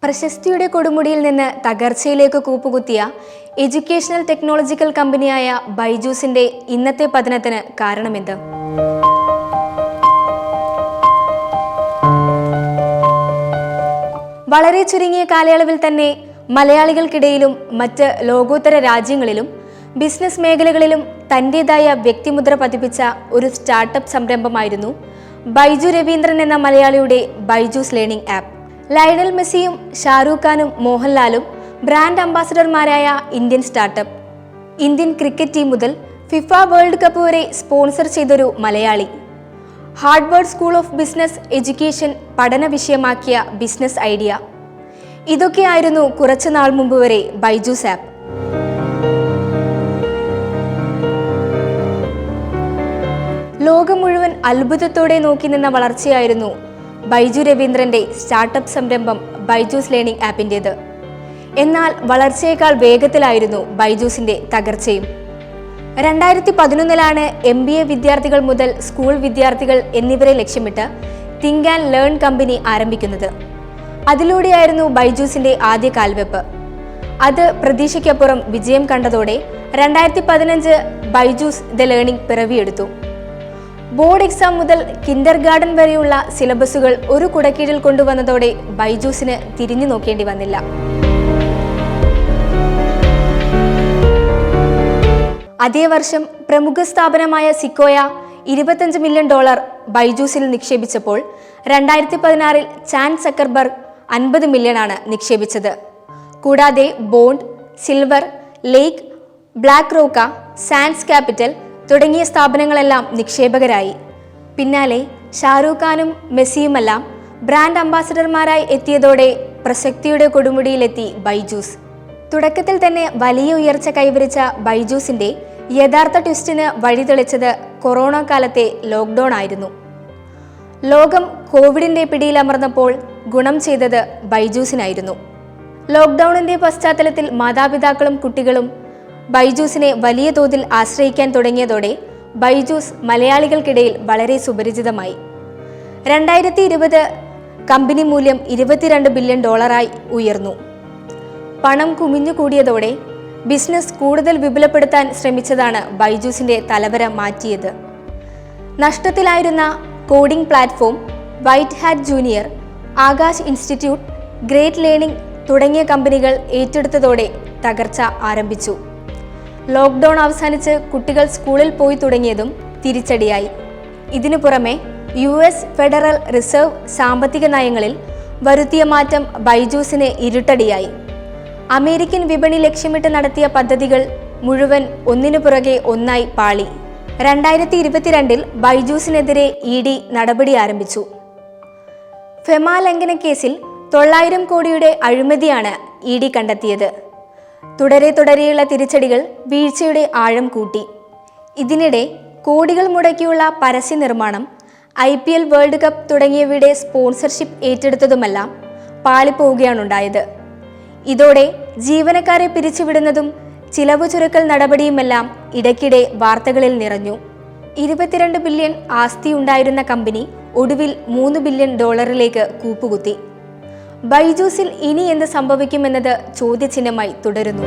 പ്രശസ്തിയുടെ കൊടുമുടിയിൽ നിന്ന് തകർച്ചയിലേക്ക് കൂപ്പുകുത്തിയ educational technological കമ്പനിയായ ബൈജൂസിന്റെ ഇന്നത്തെ പതനത്തിന് കാരണമെന്ത്? വളരെ ചുരുങ്ങിയ കാലയളവിൽ തന്നെ മലയാളികൾക്കിടയിലും മറ്റ് ലോകോത്തര രാജ്യങ്ങളിലും ബിസിനസ് മേഖലകളിലും തൻ്റെതായ വ്യക്തിമുദ്ര പതിപ്പിച്ച ഒരു സ്റ്റാർട്ടപ്പ് സംരംഭമായിരുന്നു ബൈജു രവീന്ദ്രൻ എന്ന മലയാളിയുടെ ബൈജൂസ് ലേണിംഗ് ആപ്പ്. ലയണൽ മെസ്സിയും ഷാരൂഖ് ഖാനും മോഹൻലാലും ബ്രാൻഡ് അംബാസഡർമാരായ Indian startup. Indian cricket team മുതൽ ഫിഫ വേൾഡ് കപ്പ് വരെ സ്പോൺസർ ചെയ്തൊരു മലയാളി. Harvard school of business education പഠന വിഷയമാക്കിയ ബിസിനസ് ഐഡിയ. ഇതൊക്കെയായിരുന്നു കുറച്ചു നാൾ മുമ്പ് വരെ ബൈജൂസ് ആപ്പ്. ലോകം മുഴുവൻ അത്ഭുതത്തോടെ നോക്കി നിന്ന വളർച്ചയായിരുന്നു ബൈജു രവീന്ദ്രന്റെ സ്റ്റാർട്ടപ്പ് സംരംഭം ബൈജൂസ് ലേണിംഗ് ആപ്പിൻ്റേത്. എന്നാൽ വളർച്ചയേക്കാൾ വേഗത്തിലായിരുന്നു ബൈജൂസിന്റെ തകർച്ചയും. 2011 MBA വിദ്യാർത്ഥികൾ മുതൽ സ്കൂൾ വിദ്യാർത്ഥികൾ എന്നിവരെ ലക്ഷ്യമിട്ട് തിങ്ക് ആൻഡ് ലേൺ കമ്പനി ആരംഭിക്കുന്നത്. അതിലൂടെയായിരുന്നു ബൈജൂസിന്റെ ആദ്യ കാൽവെപ്പ്. അത് പ്രതീക്ഷയ്ക്കപ്പുറം വിജയം കണ്ടതോടെ 2015 ബൈജൂസ് ദ ലേണിംഗ് പിറവിയെടുത്തു. ബോർഡ് എക്സാം മുതൽ കിൻഡർ ഗാർഡൻ വരെയുള്ള സിലബസുകൾ ഒരു കുടക്കീഴിൽ കൊണ്ടുവന്നതോടെ ബൈജൂസിന് തിരിഞ്ഞു നോക്കേണ്ടി വന്നില്ല. അതേ വർഷം പ്രമുഖ സ്ഥാപനമായ സിക്കോയ $25 മില്യൺ ബൈജൂസിൽ നിക്ഷേപിച്ചപ്പോൾ 2016 ചാൻ സക്കർബർഗ് $50 മില്യൺ നിക്ഷേപിച്ചത്. കൂടാതെ ബോണ്ട്, സിൽവർ ലേക്ക്, ബ്ലാക്ക് റോക്ക, സാൻസ് ക്യാപിറ്റൽ തുടങ്ങിയ സ്ഥാപനങ്ങളെല്ലാം നിക്ഷേപകരായി. പിന്നാലെ ഷാരൂഖ് ഖാനും മെസ്സിയുമെല്ലാം ബ്രാൻഡ് അംബാസഡർമാരായി എത്തിയതോടെ പ്രസക്തിയുടെ കൊടുമുടിയിലെത്തി ബൈജൂസ്. തുടക്കത്തിൽ തന്നെ വലിയ ഉയർച്ച കൈവരിച്ച ബൈജൂസിന്റെ യഥാർത്ഥ ട്വിസ്റ്റിന് വഴിതെളിച്ചത് കൊറോണ കാലത്തെ ലോക്ക്ഡൗൺ ആയിരുന്നു. ലോകം കോവിഡിന്റെ പിടിയിലമർന്നപ്പോൾ ഗുണം ചെയ്തത് ബൈജൂസിനായിരുന്നു. ലോക്ക്ഡൌണിന്റെ പശ്ചാത്തലത്തിൽ മാതാപിതാക്കളും കുട്ടികളും ബൈജൂസിനെ വലിയ തോതിൽ ആശ്രയിക്കാൻ തുടങ്ങിയതോടെ ബൈജൂസ് മലയാളികൾക്കിടയിൽ വളരെ സുപരിചിതമായി. 2020 കമ്പനി മൂല്യം $22 ബില്യൺ ഉയർന്നു. പണം കുമിഞ്ഞുകൂടിയതോടെ ബിസിനസ് കൂടുതൽ വിപുലപ്പെടുത്താൻ ശ്രമിച്ചതാണ് ബൈജൂസിന്റെ തലവര മാറ്റിയത്. നഷ്ടത്തിലായിരുന്ന coding platform, White Hat Junior, Aakash institute, Great Learning തുടങ്ങിയ കമ്പനികൾ ഏറ്റെടുത്തതോടെ തകർച്ച ആരംഭിച്ചു. ലോക്ക്ഡൗൺ അവസാനിച്ച് കുട്ടികൾ സ്കൂളിൽ പോയി തുടങ്ങിയതും തിരിച്ചടിയായി. ഇതിനു പുറമെ US ഫെഡറൽ റിസർവ് സാമ്പത്തിക നയങ്ങളിൽ വരുത്തിയ മാറ്റം ബൈജൂസിന് ഇരുട്ടടിയായി. അമേരിക്കൻ വിപണി ലക്ഷ്യമിട്ട് നടത്തിയ പദ്ധതികൾ മുഴുവൻ ഒന്നിനു പുറകെ ഒന്നായി പാളി. 2022 ബൈജൂസിനെതിരെ ED നടപടി ആരംഭിച്ചു. ഫെമ ലംഘന കേസിൽ 900 കോടിയുടെ അഴിമതിയാണ് ED കണ്ടെത്തിയത്. തുടരെയുള്ള തിരിച്ചടികൾ വീഴ്ചയുടെ ആഴം കൂട്ടി. ഇതിനിടെ കോടികൾ മുടക്കിയുള്ള പരസ്യ നിർമ്മാണം, IPL വേൾഡ് കപ്പ് തുടങ്ങിയവയുടെ സ്പോൺസർഷിപ്പ് ഏറ്റെടുത്തതുമെല്ലാം പാളിപ്പോവുകയാണുണ്ടായത്. ഇതോടെ ജീവനക്കാരെ പിരിച്ചുവിടുന്നതും ചിലവ് ചുരുക്കൽ നടപടിയുമെല്ലാം ഇടയ്ക്കിടെ വാർത്തകളിൽ നിറഞ്ഞു. $22 ബില്യൺ ആസ്തിയുണ്ടായിരുന്ന കമ്പനി ഒടുവിൽ $3 ബില്യൺ കൂപ്പുകുത്തി. ബൈജൂസിൽ ഇനി എന്ത് സംഭവിക്കുമെന്നത് ചോദ്യചിഹ്നമായി തുടരുന്നു.